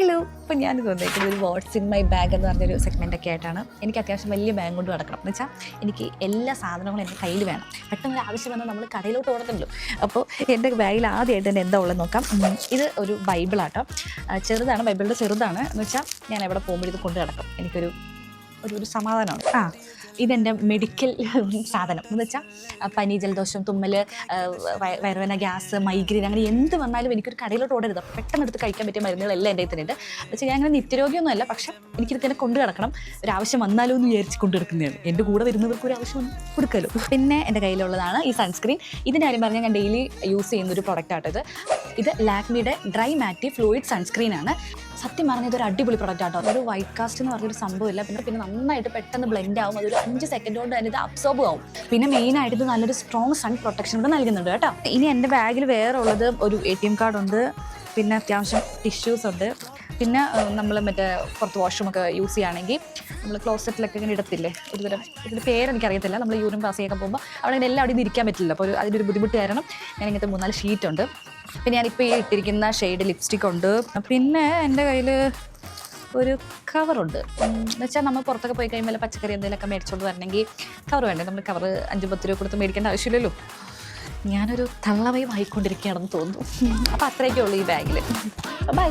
Hello, അപ്പോൾ ഞാൻ തോന്നിയിരിക്കുന്നത് ഒരു വാട്ട്സ് ഇൻ മൈ ബാഗ് എന്ന് പറഞ്ഞൊരു സെഗ്മെൻ്റൊക്കെ ആയിട്ടാണ്. എനിക്ക് അത്യാവശ്യം വലിയ ബാഗ് കൊണ്ട് നടക്കണം എന്ന് വെച്ചാൽ എനിക്ക് എല്ലാ സാധനങ്ങളും എൻ്റെ കയ്യിൽ വേണം. പെട്ടെന്ന് ഒരു ആവശ്യം വന്നാൽ നമ്മൾ കടയിലോട്ട് ഓടണമല്ലോ. അപ്പോൾ എൻ്റെ ബാഗിൽ ആദ്യമായിട്ട് തന്നെ എന്താ ഉള്ളത് നോക്കാം. ഇത് ഒരു ബൈബിളാട്ടോ. ചെറുതാണ്, ബൈബിളിൻ്റെ ചെറുതാണ് എന്ന് വെച്ചാൽ ഞാൻ എവിടെ പോകുമ്പോൾ ഇത് കൊണ്ട് നടക്കും. എനിക്കൊരു ഒരു സമാധാനമാണ്. ഇതെൻ്റെ മെഡിക്കൽ സാധനം എന്ന് വെച്ചാൽ പനി, ജലദോഷം, തുമ്മൽ, വയറുവേദന, ഗ്യാസ്, മൈഗ്രെയിൻ, അങ്ങനെ എന്ത് വന്നാലും എനിക്കൊരു കടയിലോട്ട് ഓടരുത്. പെട്ടെന്ന് എടുത്ത് കഴിക്കാൻ പറ്റിയ മരുന്നുകളെല്ലാം എൻ്റെ അടുത്തുണ്ട്. വെച്ചാൽ ഞാൻ അങ്ങനെ നിത്യരോഗിയൊന്നുമല്ല, പക്ഷേ എനിക്കിത് തന്നെ കൊണ്ടു കിടക്കണം. ഒരാവശ്യം വന്നാലോ എന്ന് വിചാരിച്ച് കൊണ്ടു കിടക്കുന്നതാണ്. എൻ്റെ കൂടെ വരുന്നവർക്ക് ഒരു ആവശ്യം കൊടുക്കല്ലോ. പിന്നെ എൻ്റെ കയ്യിലുള്ളതാണ് ഈ സൺസ്ക്രീൻ. ഇതിൻ്റെ കാര്യം പറഞ്ഞാൽ ഞാൻ ഡെയിലി യൂസ് ചെയ്യുന്നൊരു പ്രൊഡക്റ്റാട്ടോ ഇത് ലാക്മിയുടെ ഡ്രൈ മാറ്റി ഫ്ലൂയിഡ് സൺസ്ക്രീനാണ്. സത്യം പറഞ്ഞാൽ ഇതൊരു അടിപൊളി പ്രൊഡക്റ്റ് ആട്ടോ. അതൊരു വൈറ്റ് കാസ്റ്റ് എന്ന് പറഞ്ഞൊരു സംഭവമില്ല. പിന്നെ നന്നായിട്ട് പെട്ടെന്ന് ബ്ലെൻഡ് ആവും. അതൊരു 5 സെക്കൻഡ് കൊണ്ട് തന്നെ ഇത് അബ്സോർബ് ആവും. പിന്നെ മെയിനായിട്ട് ഇത് നല്ലൊരു സ്ട്രോങ് സൺ പ്രൊട്ടക്ഷൻ കൂടെ നൽകുന്നുണ്ട് കേട്ടോ. ഇനി എൻ്റെ ബാഗിൽ വേറെ ഉള്ളത് ഒരു ATM കാർഡുണ്ട്, പിന്നെ അത്യാവശ്യം ടിഷ്യൂസ് ഉണ്ട്, പിന്നെ നമ്മൾ മറ്റേ പുറത്ത് വാഷ്റൂമൊക്കെ യൂസ് ചെയ്യുകയാണെങ്കിൽ നമ്മൾ ക്ലോസറ്റിലൊക്കെ ഇങ്ങനെ ഇടത്തില്ലേ, ഒരുതരം ഇതിൻ്റെ പേരെനിക്കറിയത്തില്ല. നമ്മൾ യൂറിൻ പാസ് ചെയ്യാൻ പോകുമ്പോൾ അവിടെ ഇങ്ങനെ എല്ലാം അവിടെ നിന്ന് ഇരിക്കാൻ പറ്റില്ല. അപ്പോൾ അതിൻ്റെ ഒരു ബുദ്ധിമുട്ട് കാരണം ഞാൻ ഇങ്ങനത്തെ 3-4 ഷീറ്റുണ്ട്. പിന്നെ ഞാനിപ്പോൾ ഈ ഇട്ടിരിക്കുന്ന ഷെയ്ഡ് ലിപ്സ്റ്റിക് ഉണ്ട്. പിന്നെ എൻ്റെ കയ്യിൽ ഒരു കവറുണ്ട്. എന്ന് വെച്ചാൽ നമ്മൾ പുറത്തൊക്കെ പോയി കഴിയുമ്പോൾ പച്ചക്കറി എന്തെങ്കിലുമൊക്കെ മേടിച്ചുകൊണ്ട് വരണമെങ്കിൽ കവർ വേണ്ടേ. നമ്മൾ കവർ 5-10 രൂപ കൊടുത്ത് മേടിക്കേണ്ട ആവശ്യമില്ലല്ലോ. ഞാനൊരു തള്ളവയും ആയിക്കൊണ്ടിരിക്കുകയാണെന്ന് തോന്നുന്നു. അപ്പോൾ അത്രയൊക്കെ ഉള്ളൂ ഈ ബാഗിൽ. ബൈ.